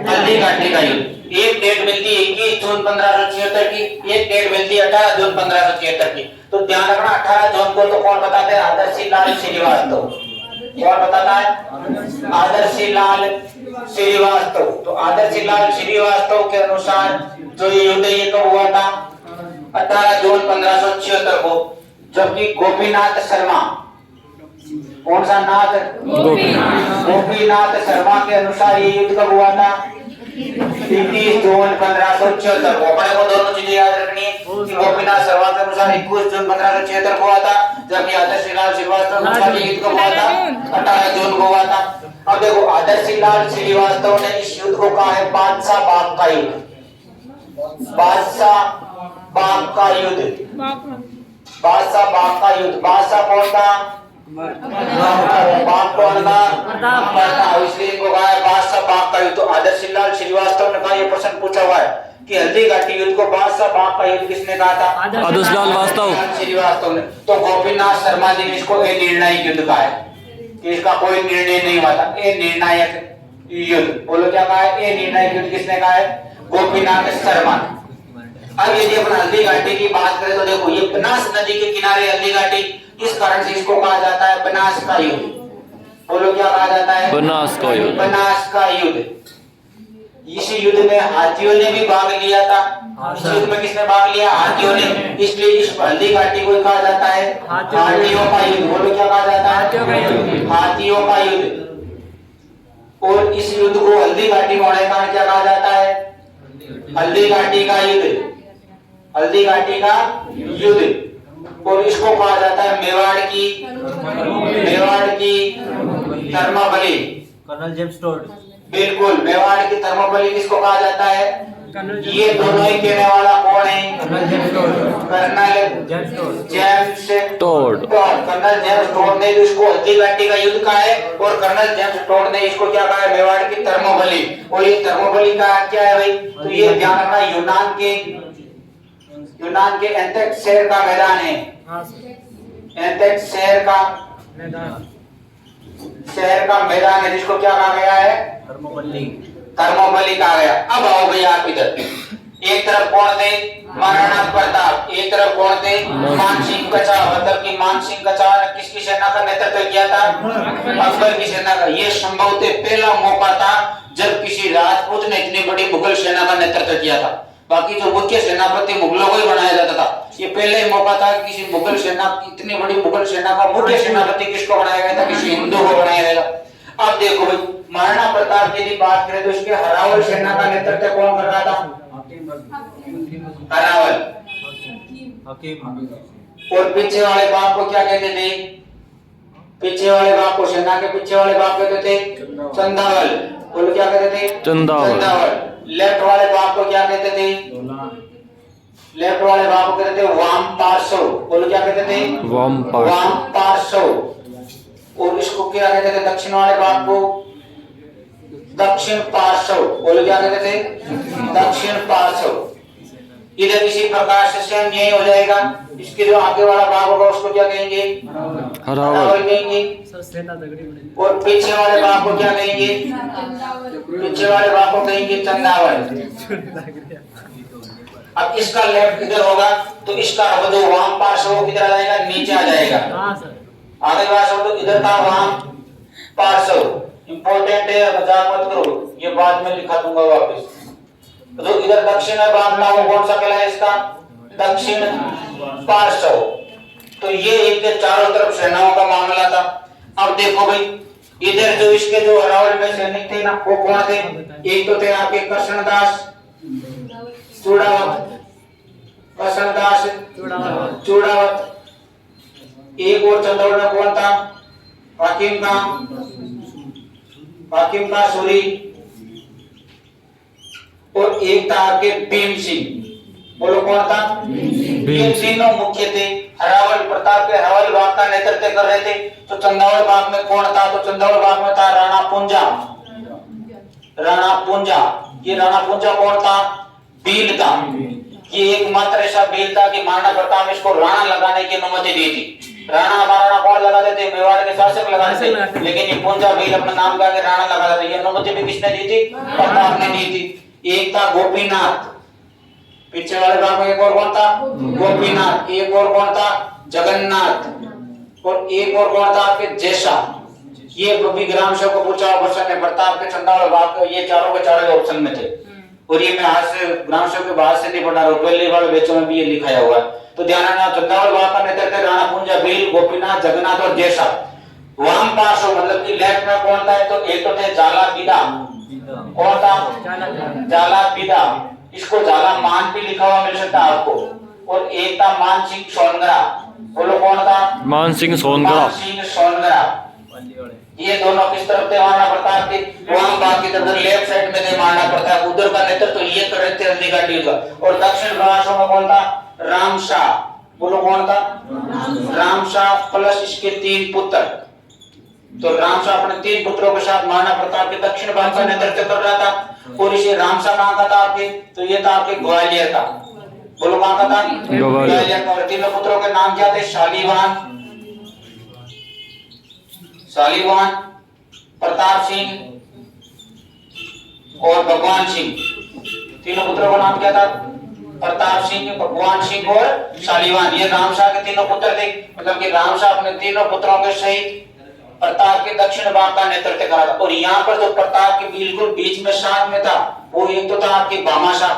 हल्दीघाटी का युद्ध। एक डेट मिलती है 21 जून 1576 की, एक डेट मिलती है 18 जून 1576 की। तो ध्यान रखना 18 जून को तो कौन बताते हैं? आदर्शी लाल श्रीवास्तव। कौन बताता है? आदर्शी लाल श्रीवास्तव। तो आदर्शी लाल श्रीवास्तव के अनुसार जो ये युद्ध ये कब हुआ था? 18 जून 1576 को। जबकि गोपीनाथ शर्मा, कौन सा नाथ? गोपीनाथ शर्मा के अनुसार ये युद्ध कब हुआ था? 21 जून 1576 को। अपने को दोनों चीजें याद रखनी है कि गोपीनाथ शर्मा के अनुसार 21 जून 1576 को हुआ था, जबकि आदर्शी लाल श्रीवास्तव के अनुसार ये युद्ध कब हुआ था? 18 जून को हुआ था। अब देखो आदर्शी लाल श्रीवास्तव ने इस युद्ध को कहा है बादशाह बाग का युद्ध। बादशाह बाग का युद्ध, बादशाह बाग का युद्ध। बादशाह कौन था? बाग कौन था? प्रताप। इसलिए इनको कहा है बादशाह बाग का युद्ध। तो आदर्शी लाल श्रीवास्तव ने कहा, ये प्रश्न पूछा हुआ है कि हल्दीघाटी युद्ध को बादशाह बाग का युद्ध किसने कहा था? आदर्श लाल वास्तव श्रीवास्तव ने। तो गोपीनाथ शर्मा जी ने इसको निर्णायक युद्ध कहा है कि इसका कोई निर्णय नहीं हुआ था। ये निर्णायक युद्ध, बोलो क्या कहा है? ये निर्णायक युद्ध किसने कहा है? गोपीनाथ शर्मा। अब यदि अपन हल्दीघाटी की बात करें तो देखो ये बनास नदी के किनारे हल्दीघाटी, इस कारण से इसको कहा जाता है बनास का युद्ध। बोलो क्या कहा जाता है? बनास का युद्ध। बनास का युद्ध। इस युद्ध में हाथियों ने भी भाग लिया था। इस युद्ध में किसने भाग लिया? हाथियों ने। इसलिए इस हल्दीघाटी को कहा जाता है हाथियों का युद्ध। बोलो क्या कहा जाता है? हाथियों का युद्ध। और इस युद्ध को हल्दीघाटी में होने का क्या कहा जाता है? हल्दीघाटी का युद्ध। हल्दी घाटी का युद्ध, और इसको कहा जाता है मेवाड़ की थर्मोबली। Colonel James toad. बिल्कुल, मेवाड़ की थर्मोबली किसको कहा जाता है? ये दोनों ही कहने वाला कौन है? Colonel James Tod. Colonel James Tod. James Tod. Colonel James Tod ने इसको हल्दी घाटी का युद्ध कहा है, और कर्नल जेम्स टोड ने इसको क्या कहा है? मेवाड़ की थर्मोबली। और ये थर्मोबली का क्या है भाई? तो ये ध्यान रखना, यूनान के एथेंस शहर का मैदान है। एथेंस शहर का मैदान है, जिसको क्या कहा गया है? थर्मोबली कहा गया। अब आओ भाई आप इधर, एक तरफ कौन थे? महाराणा प्रताप, एक तरफ कौन थे? मानसिंह कछावा। मतलब कि मानसिंह कछावा ने किसकी सेना का नेतृत्व किया था? अकबर की सेना का। ये संभवतः पहला मौका था जब किसी राजपूत ने इतनी बड़ी मुगल सेना का नेतृत्व किया था। बाकी जो मुख्य सेनापति मुगलों को ही बनाया जाता था, ये पहले ही मौका था कि किसी मुगल सेना, इतनी बड़ी मुगल सेना का मुख्य सेनापति किसको बनाया गया था? किसी हिंदू को बनाया गया था। अब देखो भाई, महाराणा प्रताप की यदि बात करें तो इसके हरावल सेना का नेतृत्व कौन कर रहा था? हरावल। और पीछे वाले बाप को क्या कहते थे? पीछे वाले बाप को, सेना के पीछे वाले बाप कहते थे चंदावल। बोलो क्या कहते थे? चंदावल। लेफ्ट वाले बाप को क्या कहते थे? लेफ्ट वाले बाप को कहते थे वाम पार्श्व। बोलो क्या कहते थे? वाम पार्श्व। और इसको क्या कहते थे? दक्षिण वाले बाप को दक्षिण पार्श्व। बोलो क्या कहते थे? दक्षिण पार्श्व। इधर इसी प्रकार से सेम यही हो जाएगा। इसके जो आगे वाला भाग होगा उसको क्या कहेंगे? हरावल कहेंगे। और पीछे वाले भाग को क्या कहेंगे? पीछे वाले भाग को कहेंगे चंदावल। अब इसका लेफ्ट इधर होगा तो इसका जो वाम पार्श्व वो किधर आ जाएगा? नीचे आ जाएगा। आगे पार्श्व तो इधर का वाम पार्श्व इंपॉर्टेंट है, मजाक मत करो, ये बाद में लिखा दूंगा वापस। तो इधर दक्षिण है बांधना, वो कौन सा कहलाए? इसका दक्षिण पार्श्व। तो ये एक चारों तरफ सेनाओं का मामला था। अब देखो भाई, इधर जो इसके जो हरावल में सैनिक थे ना, वो कौन थे? एक तो थे आपके कृष्णदास चूड़ावत, एक और चंदौड़ में कौन था? हाकिम का सूरी, और एक था आपके भीम सिंह। बोलो कौन था? ये तीनों मुख्य थे। हरावल प्रताप के हरावल बाग का नेतृत्व कर रहे थे। तो चंदावल बाग में कौन था? तो चंदावल बाग में था राणा पूंजा। ये राणा पूंजा कौन था? भील था। ये एकमात्र ऐसा भील था कि महाराणा प्रताप इसको राणा लगाने की अनुमति दी थी। राणा महाराणा कौन लगाते थे? मेवाड़ के शासक लगाते थे, लेकिन ये पूंजा भील अपना नाम का राणा लगाता था। ये अनुमति भी किसने दी थी? प्रताप ने दी थी। एक था गोपीनाथ, पीछे वाले भाग में एक और कौन था? गोपीनाथ। एक और कौन था? जगन्नाथ। और एक और कौन था? आपके जैसा। ये भी ग्राम सेवक को पूछा ऑप्शन है, प्रताप के चंदावल बाग, ये चारों के चारों ऑप्शन में थे। और ये मैं आज से ग्राम सेवक के बाद से नहीं पढ़ा रहा हूँ, पहले वाले बैचों में भी ये लिखाया हुआ है। तो ध्यान रखना, चंदावल बाग का नेतृत्व राणा पूंजा, भील, गोपीनाथ, जगन्नाथ और जैसा। वाम पार्श्व मतलब कि लेफ्ट में कौन था? तो एक तो थे जाला पीदा। कौन था? जाला पीदा। इसको जाला मान भी लिखा हुआ मिल सकता है आपको। और एक था मान सिंह सोनगरा। बोलो कौन था? मान सिंह सोनगरा। ये दोनों किस तरफ थे? महाराणा प्रताप के वाम भाग की तरफ, लेफ्ट साइड में थे महाराणा प्रताप। उधर का नेतृत्व ये कर रहे थे हल्दी घाटी का। और दक्षिण पार्श्व में कौन था? रामशाह। बोलो कौन था? रामशाह प्लस इसके 3 पुत्र। तो रामशाह अपने 3 पुत्रों के साथ महाराणा प्रताप के दक्षिण भाग का नेतृत्व कर रहा था। और इसे रामशाह कहाँ का था आपके? तो ये था आपके ग्वालियर का। बोलो कहाँ का था? ग्वालियर का। और 3 पुत्रों के नाम क्या थे? शालीवान, प्रताप सिंह और भगवान सिंह। 3 पुत्रों का नाम क्या था? प्रताप सिंह, भगवान सिंह और शालीवान। ये रामशाह के 3 पुत्र थे। मतलब कि रामशाह अपने 3 पुत्रों के सहित प्रताप के दक्षिण भाग का नेतृत्व करा था। और यहाँ पर जो प्रताप के बिल्कुल बीच में साथ में था, वो एक तो था आपके भामाशाह,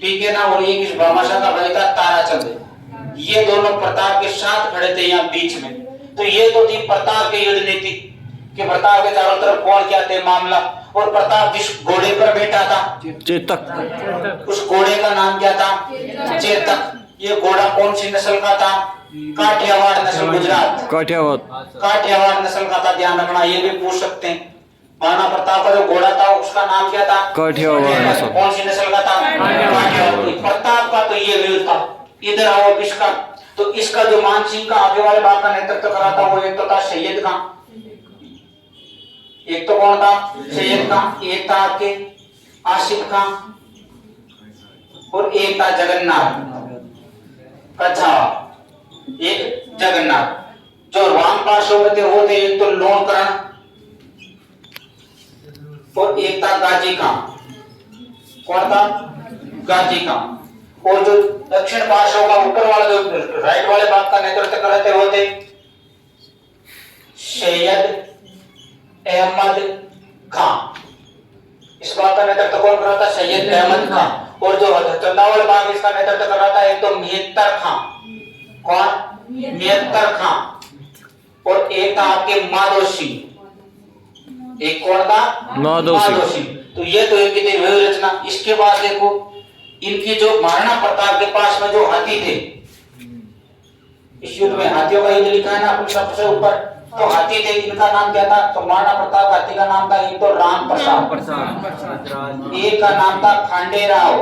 ठीक है ना, और एक इस भामाशाह का भाई था ताराचंद। ये दोनों प्रताप के साथ खड़े थे यहाँ बीच में। तो ये तो थी प्रताप की युद्ध नीति कि प्रताप के चारों तरफ कौन क्या थे मामला। और प्रताप जिस घोड़े पर बैठा था चेतक। उस घोड़े का नाम क्या था? चेतक। ये घोड़ा कौन सी नस्ल का था? काठियावाड़ नस्ल, गुजरात काठियावाड़। काठियावाड़ नस्ल का था, ध्यान रखना, ये भी पूछ सकते हैं। महाराणा प्रताप का जो घोड़ा था उसका नाम क्या था? काठियावाड़ नस्ल। कौन सी नस्ल का था? काठियावाड़। प्रताप का तो ये वीर था। इधर आओ इसका, तो इसका जो मानसिंह का आगे वाले बाग का नेतृत्व करा था वो एक तो था सैयद खां, एक तो कौन था? सैयद खां। एक था आपके आसिफ खां और एक था जगन्नाथ कच्छा, एक जगन्नाथ। जो राम पार्श्व थे वो थे एक तो लोणकरण और एक था गाजी खां। कौन था? गाजी खां। और जो दक्षिण पार्श्व का ऊपर वाला जो राइट वाले भाग का नेतृत्व कर रहे थे वो थे सैयद अहमद खां। इस बात का नेतृत्व कौन कर रहा था? सैयद अहमद खां। और जो चंदा वाले भाग इसका नेतृत्व कर रहा था एक तो मेहतर खां। कौन? मेहतर खां। और एक था आपके माधो सिंह। एक कौन था? माधो सिंह। तो ये तो इनकी थी व्यू रचना। इसके बाद देखो इनकी जो महाराणा प्रताप के पास में जो हाथी थे, इस युद्ध में हाथियों का युद्ध लिखा है ना अपने सबसे ऊपर, तो हाथी थे, इनका नाम क्या था? तो महाराणा प्रताप हाथी का नाम था एक तो राम प्रसाद, एक का नाम था खांडेराव,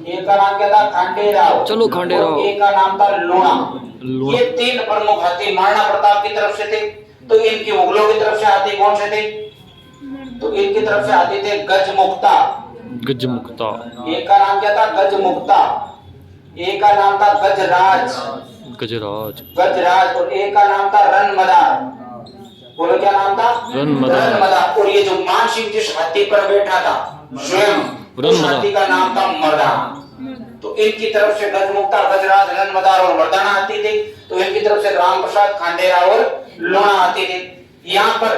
एक का नाम क्या था? खांडेराव। चलो खांडेराव। एक का नाम था लूणा। लूणा। ये तीन प्रमुख हाथी महाराणा प्रताप की तरफ से थे। तो इनकी मुगलों की तरफ से हाथी कौन से थे? तो इनकी तरफ से हाथी थे गजमुक्ता। गजमुक्ता। एक का नाम क्या था? गजमुक्ता। एक का नाम था गजराज, गजराज। गजराज। और एक का नाम था रणमदार। बोलो क्या नाम था? रणमदार। रणमदार। और ये जो मानसिंह जिस हाथी पर बैठा था स्वयं, उस हाथी का नाम था मर्दाना। तो इनकी तरफ से गजमुक्ता, गजराज, रणमदार और मर्दाना हाथी थे। तो इनकी तरफ से राम प्रसाद, खांडेरा और लोणा हाथी थे। यहाँ पर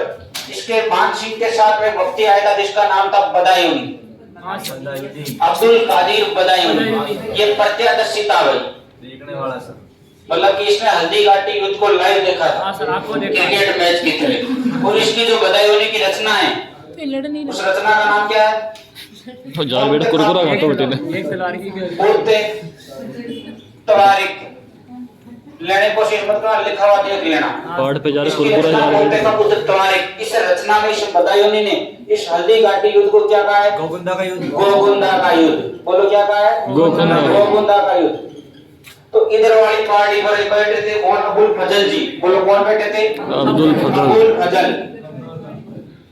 इसके मानसिंह के साथ में व्यक्ति आया था जिसका नाम था बदायूनी, अब्दुल कादिर बदायूनी। ये प्रत्यक्षदर्शी था भाई, देखने वाला सर, मतलब कि इसने हल्दी घाटी युद्ध को लाइव देखा था क्रिकेट मैच की तरह। और इसकी जो बदायूनी की रचना है उस रचना का नाम क्या है? तो जाल बेटा कुरकुरा घाटो बेटे ने। बोलते तवारिक लेने को कोशिश मत करना, लिखा हुआ देख लेना। पहाड़ पे जा रहे इसकी कुरकुरा रचना जा बोलते का पुत्र तवारिक। इस रचना में इस बदायूनी ने इस हल्दी घाटी युद्ध को क्या कहा है? गोगुंदा का युद्ध। गोगुंदा का युद्ध। बोलो क्या कहा है? गोगुंदा का युद्ध। तो इधर वाली पार्टी पर बैठे थे कौन? अबुल फजल जी। बोलो कौन बैठे थे? अब्दुल फजल। अबुल फजल।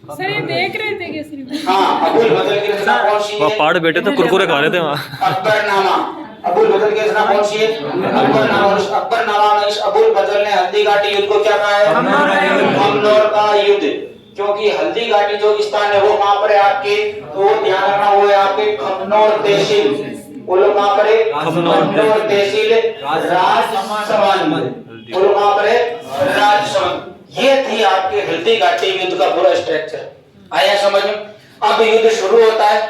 सर ये देख रहे थे केसरी? हाँ, अबुल फजल की रचना कौन सी वहाँ है? पहाड़ बैठे थे कुरकुरे खा रहे थे वहाँ। अकबरनामा। अबुल फजल की रचना कौन सी है? अकबरनामा। इस अकबरनामा में इस अबुल फजल ने हल्दी घाटी युद्ध को क्या कहा है? खमनोर का युद्ध। क्योंकि हल्दी घाटी जो स्थान है वो कहाँ पर है आपके? तो ध्यान रखना वो है आपके खमनोर तहसील। बोलो कहाँ पर है? खमनोर तहसील राजसमंद। बोलो कहाँ पर है? राजसमंद। ये थी आपके हल्दी घाटी युद्ध का पूरा स्ट्रक्चर। आया समझ में? अब युद्ध शुरू होता है।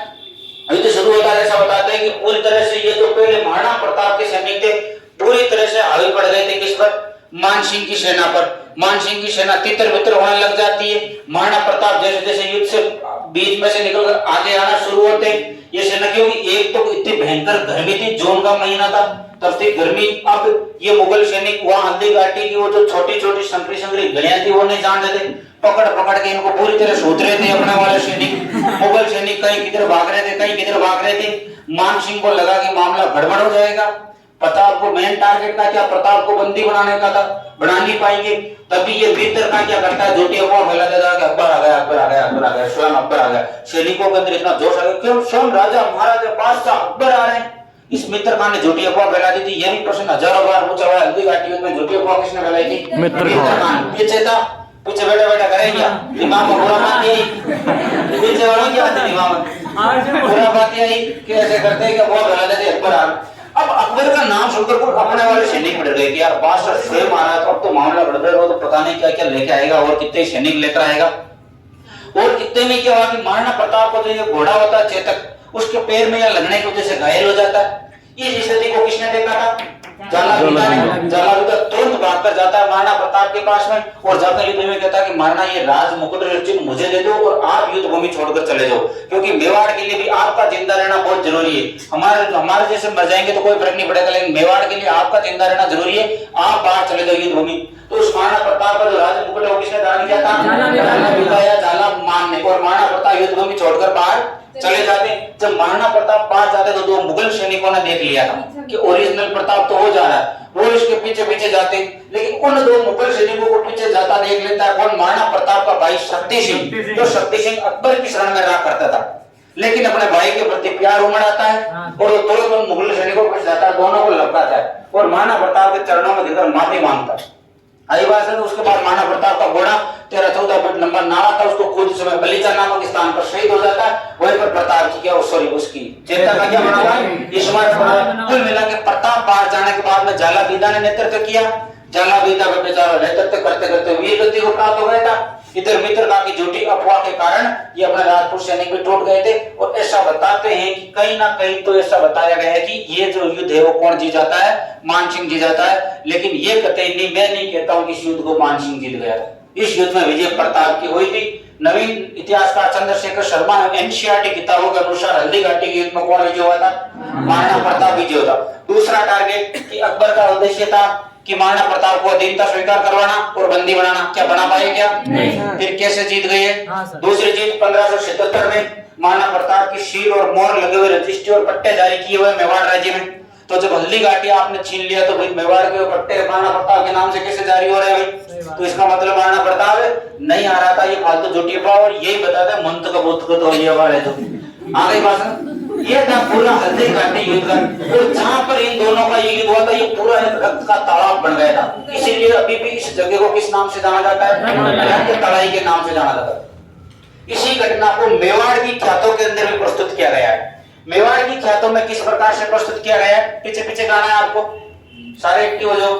युद्ध शुरू होता है ऐसा बताते हैं कि पूरी तरह से ये जो पहले महाराणा प्रताप के सैनिक थे पूरी तरह से हावी पड़ गए थे किस पर? मानसिंह की सेना पर। मानसिंह की सेना तितर बितर होने लग जाती है। महाराणा प्रताप जैसे जैसे युद्ध से बीच में से निकलकर आगे आना शुरू होते ये सेना, क्योंकि एक तो इतनी भयंकर गर्मी थी, जून का महीना था, तब थी गर्मी। अब ये मुगल सैनिक वहां हल्दी घाटी की वो जो छोटी छोटी संकरी संकरी गलियां थी वो नहीं जान रहे थे, पकड़ पकड़ के इनको पूरी तरह सोच रहे थे अपने वाले सैनिक। मुगल सैनिक कहीं किधर भाग रहे थे, कहीं किधर भाग रहे थे। मानसिंह को लगा कि मामला गड़बड़ हो जाएगा। प्रताप को मेन टारगेट का क्या? प्रताप को बंदी बनाने का था, बना नहीं पाएंगे। तभी ये भीतर का क्या करता है? झूठी अफवाह फैला देता है कि अकबर आ गया, अकबर आ गया, अकबर आ गया, स्वयं अकबर आ गया। सैनिकों के अंदर इतना जोश आ गया, क्यों स्वयं राजा महाराजा बादशाह अकबर आ रहे हैं। इस मित्र खान ने झूठी अफवाह फैला दी थी। यही प्रश्न हजारों बार पूछा हुआ है हल्दी घाटी युद्ध में, झूठी अफवाह किसने फैलाई थी? मित्र खान। पीछे था, पीछे बैठा बैठा करेगा दिमाग में बुरा बात यही, पीछे वालों की बात दिमाग में बुरा बात यही कि ऐसे करते हैं कि अफवाह फैला देते अकबर आ रहे। अब अकबर का नाम सुनकर कोई अपने वाले सैनिक बढ़ गए कि यार बादशाह स्वयं आ रहा है, तो अब तो मामला गड़बड़ हो, तो पता नहीं क्या क्या लेके आएगा और कितने सैनिक लेकर आएगा। और कितने में क्या हुआ कि महाराणा प्रताप को जो ये घोड़ा होता है चेतक, उसके पैर में या लगने की वजह से घायल हो जाता है। इस स्थिति को किसने देखा था? जालाविदा ने। जालाविदा तुरंत भागकर जाता है महाराणा प्रताप के पास में और जाकर युद्ध में कहता है कि महाराणा ये राज मुकुट चिन्ह मुझे दे दो और आप युद्ध भूमि भूमि छोड़कर चले जाओ, क्योंकि मेवाड़ के लिए भी आपका जिंदा रहना बहुत जरूरी है। हमारे जैसे मर जाएंगे तो कोई फर्क नहीं पड़ेगा, लेकिन मेवाड़ के लिए आपका जिंदा रहना जरूरी है। आप बाहर चले जाओ युद्ध भूमि। तो उस महाराणा प्रताप का जो राज मुकुट है वो किसने दान किया था? झाला मान ने। और महाराणा प्रताप युद्ध भूमि छोड़कर बाहर चले जाते। जब महाराणा प्रताप बाहर जाते तो दो मुगल सैनिकों ने देख लिया था कि ओरिजिनल प्रताप तो हो जा रहा है, वो इसके पीछे पीछे जाते। लेकिन उन दो मुगल सैनिकों को पीछे जाता देख लेता है कौन? महाराणा प्रताप का भाई शक्ति सिंह। तो शक्ति सिंह अकबर की शरण में रहा करता था, लेकिन अपने भाई के प्रति प्यार उमड़ आता है और वो तुरंत उन मुगल सैनिकों को जाता है, दोनों को लपकाता है और महाराणा प्रताप के चरणों में गिरकर माफी मांगता है। आई बात है। तो उसके बाद महाराणा प्रताप का घोड़ा 13-14 फुट लंबा नाला था, उसको खुद समय बलीचा नामक स्थान पर शहीद हो जाता है। वहीं पर प्रताप की क्या सॉरी उसकी चेता का क्या बना हुआ? स्मारक बना हुआ। कुल मिला के प्रताप बाहर जाने के बाद में झाला बीदा ने नेतृत्व किया। झाला बीदा का बेचारा नेतृत्व करते करते वीर गति को प्राप्त हो गया था। इधर मित्रता की झूठी अफवाह के कारण ये अपने राजपूत सैनिक भी टूट गए थे। और ऐसा बताते हैं कि कहीं ना कहीं तो ऐसा बताया गया है कि ये जो युद्ध है वो कौन जीत जाता है? मान सिंह जीत जाता है। लेकिन ये कतई नहीं, मैं नहीं कहता हूं कि इस युद्ध को मान सिंह जीत गया था। इस युद्ध में विजय प्रताप की हुई थी। नवीन इतिहासकार चंद्रशेखर शर्मा एनसीईआरटी किताबों के अनुसार हल्दी घाटी के युद्ध में कौन विजय हुआ था? महाराणा प्रताप विजय हुआ था। दूसरा टारगेट कि अकबर का उद्देश्य था कि महाराणा प्रताप को अधीनता स्वीकार करवाना और बंदी बनाना। क्या बना पाए? क्या नहीं। फिर कैसे जीत गए? दूसरी जीत 1577 में महाराणा प्रताप की सील और मोहर लगे हुए रजिस्ट्री और पट्टे जारी किए हुए मेवाड़ राज्य में। तो जब हल्दी घाटी आपने छीन लिया तो भाई मेवाड़ के पट्टे महाराणा प्रताप के नाम से कैसे जारी हो रहे हैं भाई? तो इसका मतलब महाराणा प्रताप नहीं आ रहा था, ये फालतू झूठी अफवाह। और यही बताता है मंत्र का बुद्ध को तो ये वाले तो आ गई बात। ये था पूरा हल्दी घाटी युद्ध का। और जहां पर इन दोनों का ये युद्ध हुआ था ये पूरा एक रक्त का तालाब बन गया था। इसीलिए अभी भी इस जगह को किस नाम से जाना जाता है? रक्त तड़ाई के नाम से जाना जाता है। इसी घटना को मेवाड़ की ख्यातों के अंदर भी प्रस्तुत किया गया है। मेवाड़ की ख्यातों में किस प्रकार से प्रस्तुत किया गया है? पीछे पीछे गाना है आपको, सारे एक्टिव हो जाओ।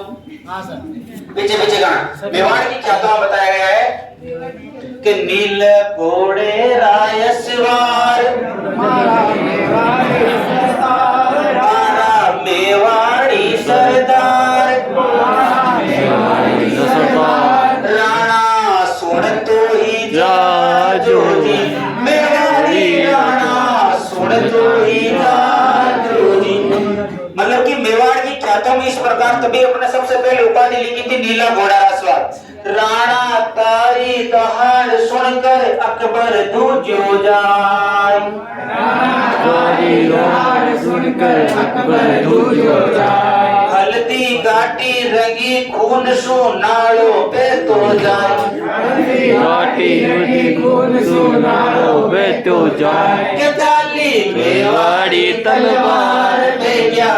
पीछे पीछे गाना। मेवाड़ की ख्यातों में बताया गया है कि नील घोड़े रायसवार मेवाड़ी सरदार राणा सुन तो ही जाजो जी, मेवाड़ी राणा सुन तो ही जाजो जी। मतलब कि मेवाड़ की ख्यातों में इस प्रकार तभी अपने सबसे पहले उपाधि लिखी थी नीला घोड़ा रासवार। राणा तारी दहाड़ सुनकर अकबर दूजो जाए, तारी दहाड़ सुनकर अकबर दूजो जाए। हल्दी घाटी रंगी खून सो नालो पे तो जाए, हल्दी घाटी रंगी खून सो नालो पे तो जाए। के डाली मेवाड़ी तलवार पे क्या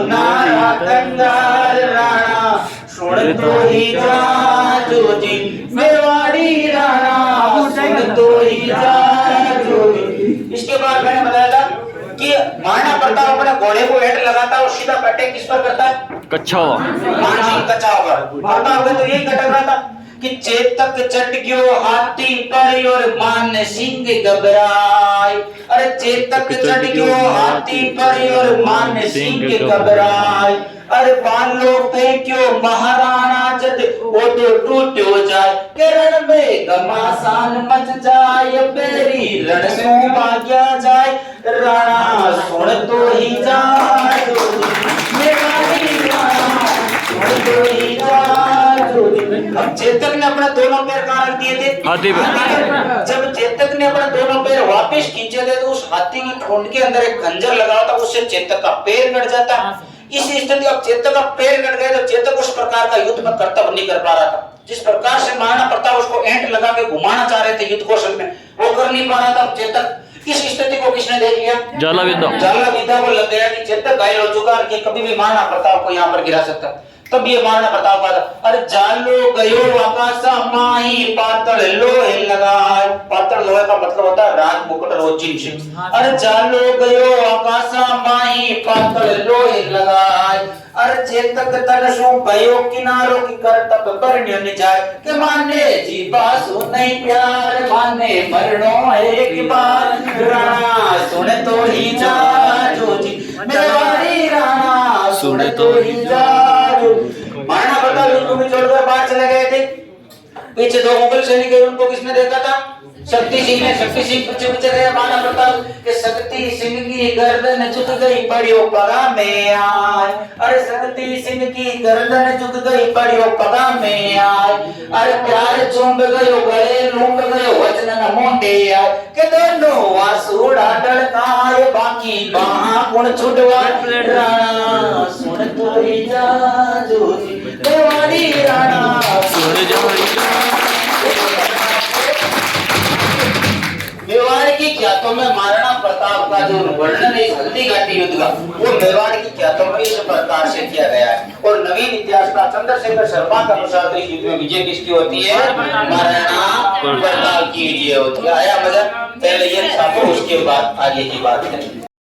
नारा कंगाल राणा सुन तो ही जाजो जी, मेवाड़ी राणा सुन तो ही जाजो जी। इसके बाद मैंने बताया था कि महाराणा प्रताप अपने घोड़े को हेड लगाता और सीधा अटैक किस पर करता है? कच्छावा। मान सिंह कच्छावा पर। प्रताप तो यही घटक रहा था कि चेतक चढ़ गयो हाथी पर और मान सिंह घबराए। अरे चेतक चढ़ गयो हाथी पर और मान सिंह घबराए। अरे बालो पे क्यों महाराणा जद वो तो टूट हो जाए, के रण में घमासान मच जाए, बेरी रण सो भाग्या जाए। राणा सुन तो ही जाए, मेवाड़ी राणा सुन तो ही जाए। अब चेतक ने अपने दोनों पैर कहाँ रख दिए थे? हाथी पे। जब चेतक ने अपने दोनों पैर वापस खींचे थे तो उस हाथी की ठोंड के अंदर एक खंजर लगा था, उससे चेतक का पैर कट जाता। इस स्थिति अब चेतक का पैर कट गए तो चेतक उस प्रकार का युद्ध में कर्तव्य नहीं कर पा रहा था। जिस प्रकार से महाराणा प्रताप उसको एंट लगा के घुमाना चाह रहे थे युद्ध कौशल में, वो कर नहीं पा रहा था चेतक। इस स्थिति को किसने देख लिया? झाला विद्या को लग गया कि चेतक घायल हो चुका है कि कभी भी महाराणा प्रताप को यहाँ पर गिरा सकता। तब ये महाराणा प्रताप का था। अरे जालो गयो आकाशा माही पातल लोहे लगाए। पातल लोहे का मतलब होता है राज मुकुट रोजिन से। अरे जालो गयो आकाशा माही पातल लोहे लगाए। अरे चेतक तरसो भयो किनारो की कर तब बरण्य न जाए, के माने जीवा सो नहीं प्यार, माने मरणो एक बार। राणा सुन तो ही जाजो जी, मेवाड़ी राणा सुन तो ही जाजो। महाराणा प्रताप युद्ध को छोड़कर बाहर चले गए थे। पीछे दो मुगल सैनिक, उनको किसने देखा था? शक्ति सिंह ने शक्ति सिंह पीछे पीछे गया महाराणा प्रताप के शक्ति सिंह की गर्दन झुक गई पड़ियो पगा में आए। अरे शक्ति सिंह की गर्दन झुक गई पड़ियो पगा में आए। अरे प्यार चुंब गयो गले लूंब गयो वचन न मोंडे आए के दोनों वासुड़ा डलकाए बाकी बाहा गुण छुड़वा राणा सुन तोरी जाजूरी देवाड़ी राणा सुन जाई मेवाड़ की ख्यातों में महाराणा प्रताप का जो वर्णन है हल्दी घाटी युद्ध का वो मेवाड़ की ख्यातों में इस प्रकार से किया गया है। और नवीन इतिहासकार चंद्रशेखर शर्मा के अनुसार तो इस युद्ध में विजय किसकी होती है? महाराणा प्रताप की विजय होती है। आया मजा? पहले ये छापो उसके बाद आगे की बात करेंगे।